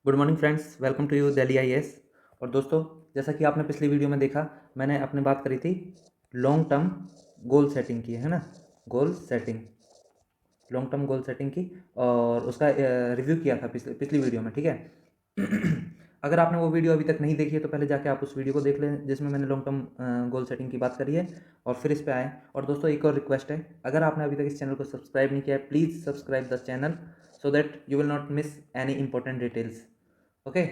Good morning friends, welcome to you Delhi IAS. और दोस्तों, जैसा कि आपने पिछली वीडियो में देखा, मैंने अपने बात करी थी लॉन्ग टर्म गोल सेटिंग की, है ना। Goal setting, long term goal setting की, और उसका रिव्यू किया था पिछली पिछली वीडियो में, ठीक है। अगर आपने वो वीडियो अभी तक नहीं देखी है तो पहले जाके आप उस वीडियो को देख लें जिसमें मैंने लॉन्ग टर्म गोल सेटिंग की बात करी है, और फिर इस पे आए। और दोस्तों, एक और रिक्वेस्ट है, अगर आपने अभी तक इस चैनल को सब्सक्राइब नहीं किया है, please subscribe the channel so that you will not miss any important details. Okay.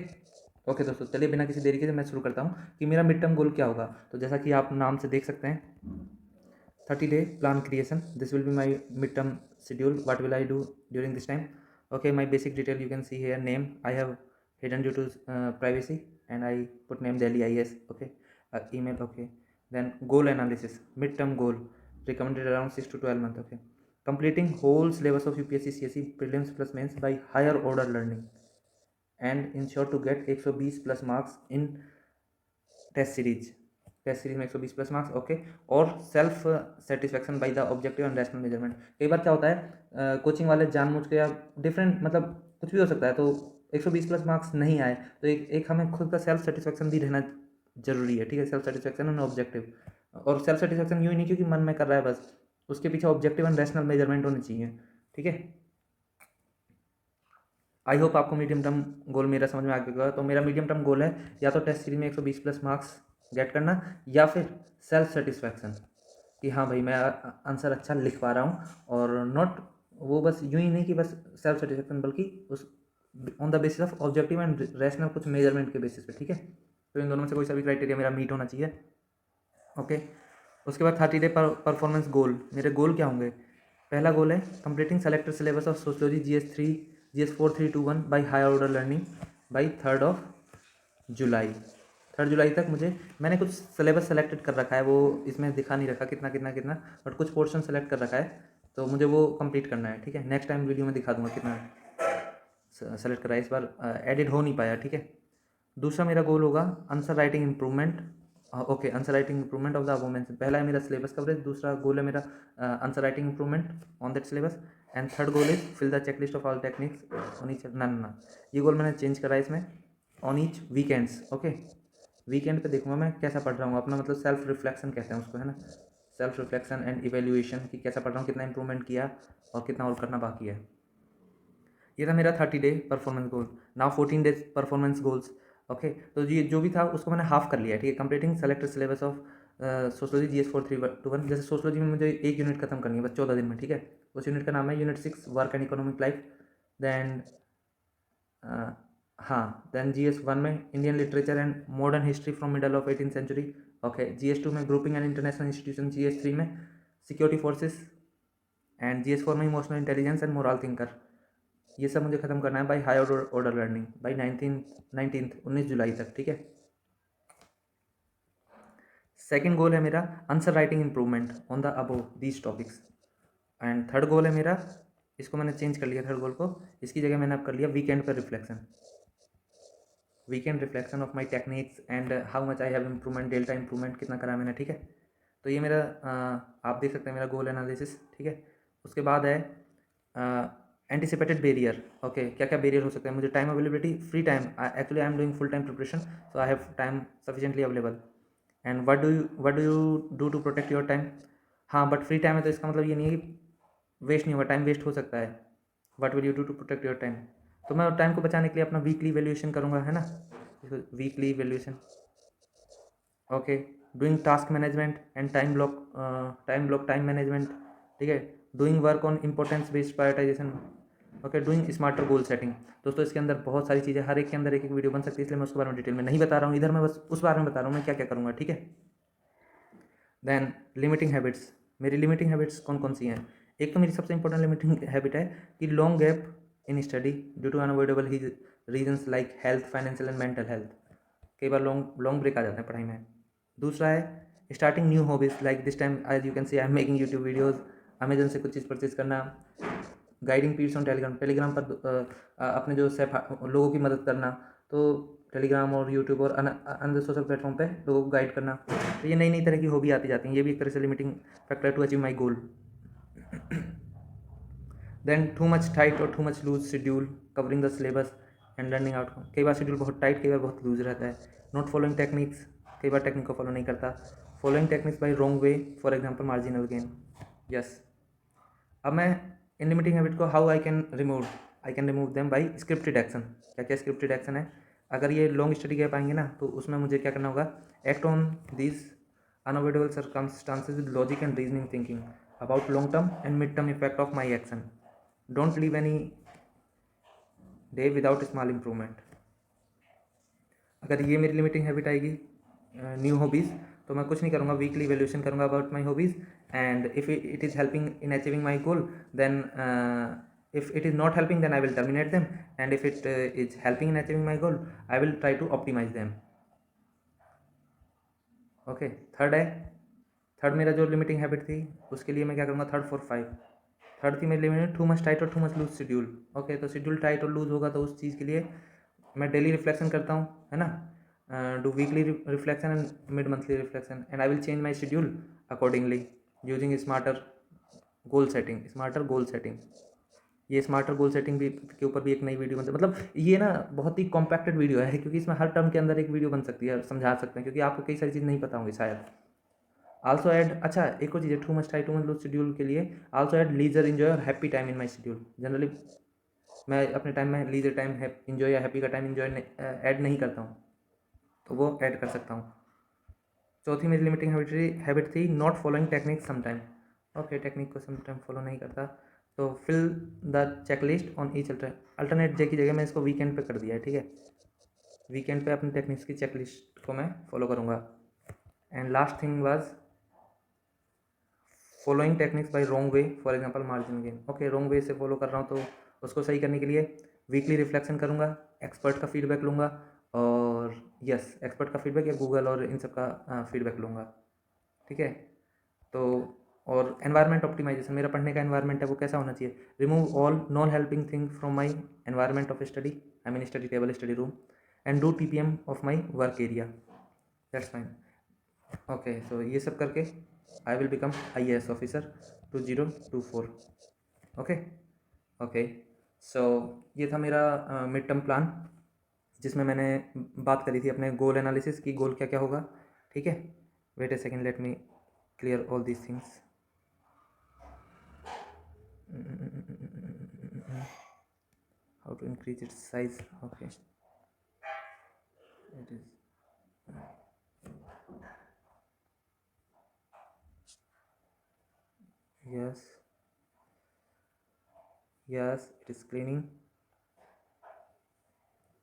Okay दोस्तों, चलिए बिना किसी देरी के मैं शुरू करता हूँ कि मेरा मिड टर्म गोल क्या होगा। तो जैसा कि आप नाम से देख सकते हैं, 30-day plan creation. This will be my midterm schedule. What will I do during this time? Okay, my basic detail you can see here. Name I have hidden due to privacy, and I put name Delhi IS. Okay. Email. Okay. Then goal analysis, midterm goal recommended around 6 to 12 months. Okay. Completing whole syllabus of UPSC CSE prelims plus mains by higher order learning, and ensure to get 120 plus marks in test series में 120 plus marks. Okay. और self satisfaction by the objective and rational measurement. कई बार क्या होता है, coaching वाले जानबूझ के या डिफरेंट, मतलब कुछ भी हो सकता है, तो 120 प्लस मार्क्स नहीं आए तो एक हमें खुद का सेल्फ सेटिस्फैक्शन भी रहना जरूरी है, ठीक है। सेल्फ सेटिस्फैक्शन एंड ऑब्जेक्टिव, और सेल्फ सेटिस्फैक्शन यूँ ही नहीं क्योंकि मन में कर रहा है बस, उसके पीछे ऑब्जेक्टिव एंड रैशनल मेजरमेंट होनी चाहिए, ठीक है। आई होप आपको मीडियम टर्म गोल मेरा समझ में आ गया। तो मेरा मीडियम टर्म गोल है या तो टेस्ट सीरीज में 120 प्लस मार्क्स गेट करना, या फिर सेल्फ सेटिस्फैक्शन कि हाँ भाई मैं आंसर अच्छा लिख पा रहा हूँ, और नॉट वो बस यूँ ही नहीं कि बस सेल्फ सेटिस्फैक्शन, बल्कि उस on the basis of objective and rational कुछ मेजरमेंट के बेसिस पे, ठीक है। तो इन दोनों में से कोई सा भी क्राइटेरिया मेरा मीट होना चाहिए। ओके। उसके बाद 30 डे परफॉर्मेंस गोल, मेरे गोल क्या होंगे। पहला गोल है completing selected syllabus of sociology GS4 321 by higher order learning by 3 July. 3 जुलाई तक मुझे, मैंने कुछ सिलेबस सेलेक्टेड कर रखा है, वो इसमें दिखा नहीं रखा कितना कितना कितना, बट कुछ पोर्शन सेलेक्ट कर रखा है, तो मुझे वो कंप्लीट करना है, ठीक है। नेक्स्ट टाइम वीडियो में दिखा दूंगा कितना सेलेक्ट करा है, इस बार एडिट हो नहीं पाया, ठीक है। दूसरा मेरा गोल होगा answer writing improvement. Okay, answer writing improvement of the above mention. पहला है मेरा सिलेबस कवरेज, दूसरा गोल है मेरा answer writing improvement on that syllabus, and third goal is fill the checklist of all techniques on each. ना ना ना, ये गोल मैंने चेंज करा है इसमें, on each weekends. Okay, weekend पे देखूंगा मैं कैसा पढ़ रहा हूँ, अपना मतलब सेल्फ रिफ्लेक्शन कहते हैं उसको, है ना। सेल्फ रिफ्लेक्शन एंड इवेल्युएशन कि कैसा पढ़ रहा हूँ, कितना इंप्रूवमेंट किया और कितना और करना बाकी है। ये था मेरा 30 day performance goal. Now 14 days performance goals. Okay, तो ये जो भी था उसको मैंने हाफ कर लिया, ठीक है। Completing selected syllabus of sociology GS4 321। जैसे सोशोलॉजी में मुझे एक यूनिट खत्म करनी है बस 14 दिन में, ठीक है। उस यूनिट का नाम है unit 6 work and economic life. Then हाँ, देन GS1 में Indian literature and modern history from middle of 18th century। Okay, GS2 में grouping and international institution, GS3 में सिक्योरिटी फोर्सेस, एंड GS4 में emotional intelligence and moral thinker. ये सब मुझे खत्म करना है by high order learning by 19 जुलाई तक, ठीक है। सेकंड गोल है मेरा answer writing improvement on the above these topics, and third गोल है मेरा, इसको मैंने चेंज कर लिया थर्ड गोल को, इसकी जगह मैंने अब कर लिया वीकेंड पर reflection, weekend reflection of my techniques and how much I have improvement, delta improvement कितना करा मैंने, ठीक है। तो ये मेरा आप देख सकते हैं मेरा गोल एनालिसिस, ठीक है। उसके बाद है एंटिसिपेटेड बैरियर। ओके, क्या क्या बैरियर हो सकते हैं मुझे। Time availability, free time, actually I am doing full time preparation, so I have time sufficiently available. And what do you do to protect your time. हाँ, बट फ्री टाइम है तो इसका मतलब ये नहीं है कि वेस्ट नहीं होगा, टाइम वेस्ट हो सकता है। What will you do to protect your time. तो मैं टाइम को बचाने के लिए अपना वीकली वैल्यूएशन करूँगा, है ना। Weekly valuation. Okay, doing task management and time management, ठीक है। Doing work on importance based prioritisation. Okay, doing smarter goal setting. दोस्तों, इसके अंदर बहुत सारी चीज़ें, हर एक के अंदर एक एक वीडियो बन सकती है, इसलिए मैं उसके बारे में डिटेल में नहीं बता रहा हूँ इधर, मैं बस उस बारे में बता रहा हूँ मैं क्या क्या करूँगा, ठीक है। देन लिमिटिंग हैबिट्स, मेरी लिमिटिंग हैबिट्स कौन कौन सी हैं। एक तो मेरी सबसे इंपॉर्टेंट लिमिटिंग हैबिट है कि long gap in study due to unavoidable reasons like health, financial and mental health. कई बार लॉन्ग लॉन्ग ब्रेक आ जाते हैं पढ़ाई में। दूसरा है starting new hobbies like this time as you can see I am making YouTube videos, Amazon से कुछ चीज़ परचेज करना, guiding peers on Telegram, Telegram पर अपने जो लोगों की मदद करना, तो टेलीग्राम और यूट्यूब और अनदर सोशल प्लेटफॉर्म पे लोगों को गाइड करना। तो ये नई नई तरह की हॉबी आती जाती हैं, ये भी एक तरह से limiting factor to achieve my goal. Then too much tight और too much loose schedule covering the syllabus and learning outcome. कई बार शेड्यूल बहुत टाइट, कई बार बहुत लूज रहता है। नॉट फॉलोइंग टेक्निक्स, कई बार टेक्निक को फॉलो नहीं करता। Following techniques by wrong way, for example marginal gain. Yes, अब मैं इन लिमिटिंग हैबिट को how I can remove them by scripted action. क्या क्या स्क्रिप्टेड एक्शन है? अगर ये लॉन्ग स्टडी गैप आएंगे ना, तो उसमें मुझे क्या करना होगा? Act on these unavoidable circumstances with logic and reasoning thinking about long term and mid term effect of my action. Don't leave any day without small improvement. अगर ये मेरी लिमिटिंग हैबिट आएगी, न्यू हॉबीज़, तो मैं कुछ नहीं करूँगा, weekly valuation करूँगा about my hobbies, and if it is helping in achieving my goal, then if it is not helping, then I will terminate them, and if it is helping in achieving my goal, I will try to optimize them. Okay, third मेरा जो limiting habit थी, उसके लिए मैं क्या करूँगा? 3, 4, 5। Third थी मेरी लिमिट टू मच टाइट और too much loose schedule. Okay, तो शेड्यूल टाइट और लूज होगा तो उस चीज़ के लिए मैं डेली रिफ्लेक्शन करता हूँ, है ना? Do weekly reflection and mid monthly reflection, and I will change my schedule accordingly using smarter goal setting. ये स्मार्टर गोल सेटिंग भी के ऊपर भी एक नई वीडियो बनती है। मतलब ये ना बहुत ही कॉम्पैक्टेड वीडियो है, क्योंकि इसमें हर टर्म के अंदर एक वीडियो बन सकती है, समझा सकते हैं, क्योंकि आपको कई सारी चीज़ नहीं पता होंगी शायद। आल्सो ऐड, अच्छा एक और चीज़ है, too much tight too much loose schedule के लिए आल्सो ऐड लीजर इंजॉय और happy time in my schedule. Generally मैं अपने टाइम में लीजर टाइम इंजॉय या हैप्पी का टाइम इंजॉय ऐड नहीं करता हूँ, तो वो ऐड कर सकता हूँ। चौथी मेरी लिमिटिंग हैबिट थी not following technique sometime. Okay, technique को समटाइम फॉलो नहीं करता, तो fill the checklist on each alternate day की जगह मैं इसको वीकेंड पे कर दिया है, ठीक है? वीकेंड पे अपनी टेक्निक्स की चेकलिस्ट को मैं फॉलो करूँगा। And last thing was following techniques by wrong way, for example margin gain. Okay, wrong way से फॉलो कर रहा हूँ, तो उसको सही करने के लिए वीकली रिफ्लेक्शन करूँगा, एक्सपर्ट का फीडबैक लूँगा, और यस, एक्सपर्ट का फीडबैक या गूगल और इन सब का फीडबैक लूँगा, ठीक है? तो और एनवायरनमेंट ऑप्टिमाइजेशन, मेरा पढ़ने का एनवायरनमेंट है वो कैसा होना चाहिए? Remove all non helping thing from my environment of study, I mean study table, study room, and do TPM of my work area. That's fine. Okay, so ये सब करके I will become IAS officer 2024। Okay, so ये था मेरा mid term plan, जिसमें मैंने बात करी थी अपने गोल एनालिसिस की, गोल क्या क्या होगा, ठीक है? Wait a second, let me clear all these things. How to increase its size? Okay, it is yes, it is cleaning.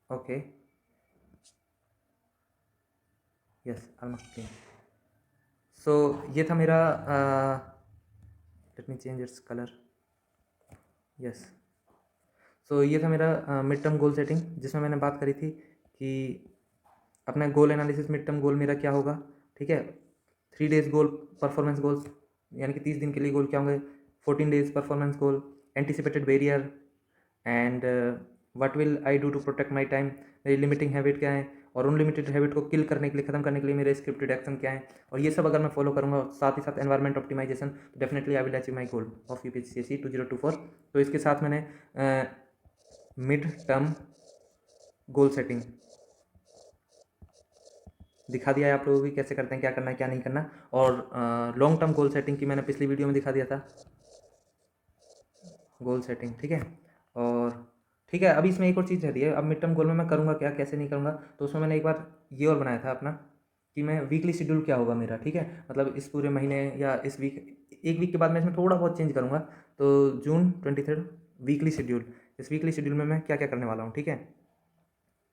Okay, yes, almost clean. So ये था मेरा let me change its color. Yes, so ये था मेरा mid term goal setting, जिसमें मैंने बात करी थी कि अपना गोल एनालिसिस, मिड टर्म गोल मेरा क्या होगा, ठीक है? 3 डेज गोल, परफॉर्मेंस गोल्स, यानी कि 30 दिन के लिए गोल क्या होंगे? 14 days performance goal, anticipated barrier, and what will I do to protect my time, मेरी लिमिटिंग हैबिट क्या है, और उन लिमिटेड हैबिट को किल करने के लिए, ख़त्म करने के लिए मेरे स्क्रिप्टेड एक्शन क्या है, और ये सब अगर मैं फॉलो करूँगा, साथ ही साथ एनवायरनमेंट ऑप्टिमाइजेशन, तो definitely I will achieve my goal of UPSC 2024। तो इसके साथ मैंने मिड टर्म गोल सेटिंग दिखा दिया है आप लोगों को कि कैसे करते हैं, क्या करना है क्या नहीं करना, और लॉन्ग टर्म गोल सेटिंग की मैंने पिछली वीडियो में दिखा दिया था, गोल सेटिंग, ठीक है? और ठीक है, अभी इसमें एक और चीज़ रहती है, अब मिड टर्म गोल में मैं करूँगा क्या, कैसे नहीं करूँगा, तो उसमें मैंने एक बार ये और बनाया था अपना कि मैं वीकली शेड्यूल क्या होगा मेरा, ठीक है? मतलब इस पूरे महीने या इस वीक, एक वीक के बाद मैं इसमें थोड़ा बहुत चेंज करूँगा, तो जून 23 वीकली शेड्यूल, इस वीकली शेड्यूल में मैं क्या क्या करने वाला हूँ, ठीक है?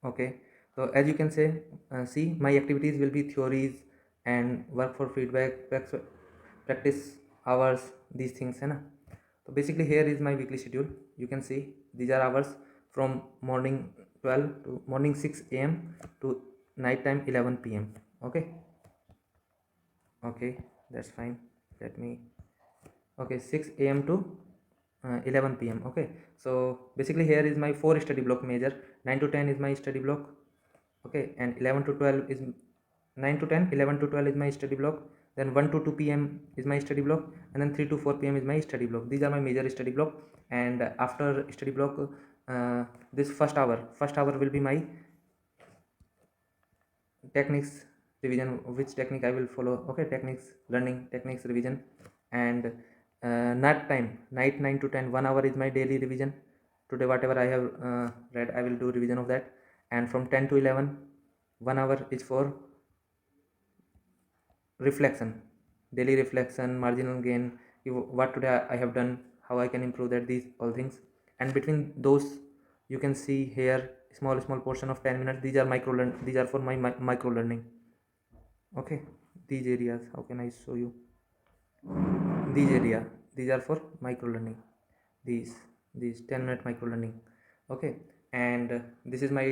ओके, तो as you can say see my activities will be theories and work for feedback, practice hours, these things, है ना? तो basically here is my weekly schedule, you can see these are hours from morning 12 to morning 6 AM to night time 11 PM. Okay, that's fine. Let me, okay, 6 AM to 11 PM. Okay, so basically here is my 4 study block major. 9 to 10 is my study block. Okay, and 11 to 12 is 9 to 10, 11 to 12 is my study block, then 1 to 2 PM is my study block, and then 3 to 4 PM is my study block. These are my major study block, and after study block this first hour will be my techniques revision, which technique I will follow. Okay, techniques learning, techniques revision. And night 9 to 10, 1 hour is my daily revision. Today whatever I have read, I will do revision of that. And from 10 to 11, 1 hour is for reflection, daily reflection, marginal gain, what today I have done, how I can improve that, these all things. And between those, you can see here small portion of 10 minutes. These are these are for my micro learning. Okay, these areas, how can I show you these are for micro learning, these 10-minute micro learning. Okay, and this is my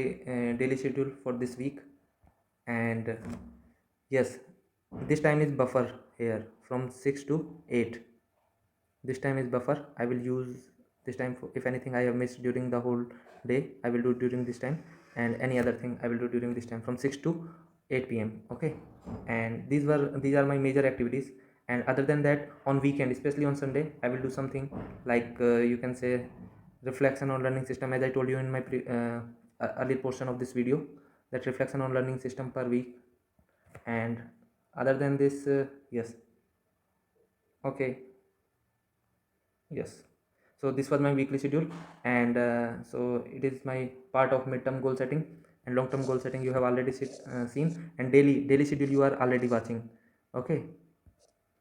daily schedule for this week. And yes, this time is buffer here from 6 to 8. This time is buffer. I will use this time for, if anything I have missed during the whole day, I will do during this time, and any other thing I will do during this time from 6 to 8 p.m. Okay, and these are my major activities. And other than that, on weekend, especially on Sunday, I will do something like you can say reflection on learning system, as I told you in my early portion of this video, that reflection on learning system per week. And other than this, yes, okay, yes, so this was my weekly schedule. And so it is my part of midterm goal setting and long term goal setting you have already seen, and daily schedule you are already watching. Okay,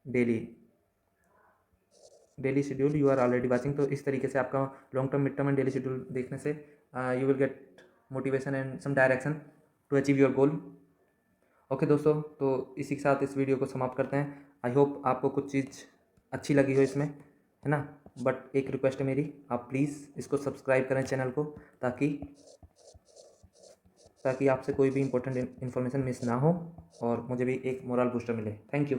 daily schedule you are already watching. तो इस तरीके से आपका long term mid term and daily schedule देखने से you will get motivation and some direction to achieve your goal. Okay दोस्तों, तो इसी के साथ इस वीडियो को समाप्त करते हैं. आई होप आपको कुछ चीज़ अच्छी लगी हो इसमें, है ना. बट एक रिक्वेस्ट है मेरी, आप प्लीज़ इसको सब्सक्राइब करें चैनल को, ताकि आपसे कोई भी इंपॉर्टेंट इन्फॉर्मेशन मिस ना हो और मुझे भी एक मोरल बूस्टर मिले. Thank you.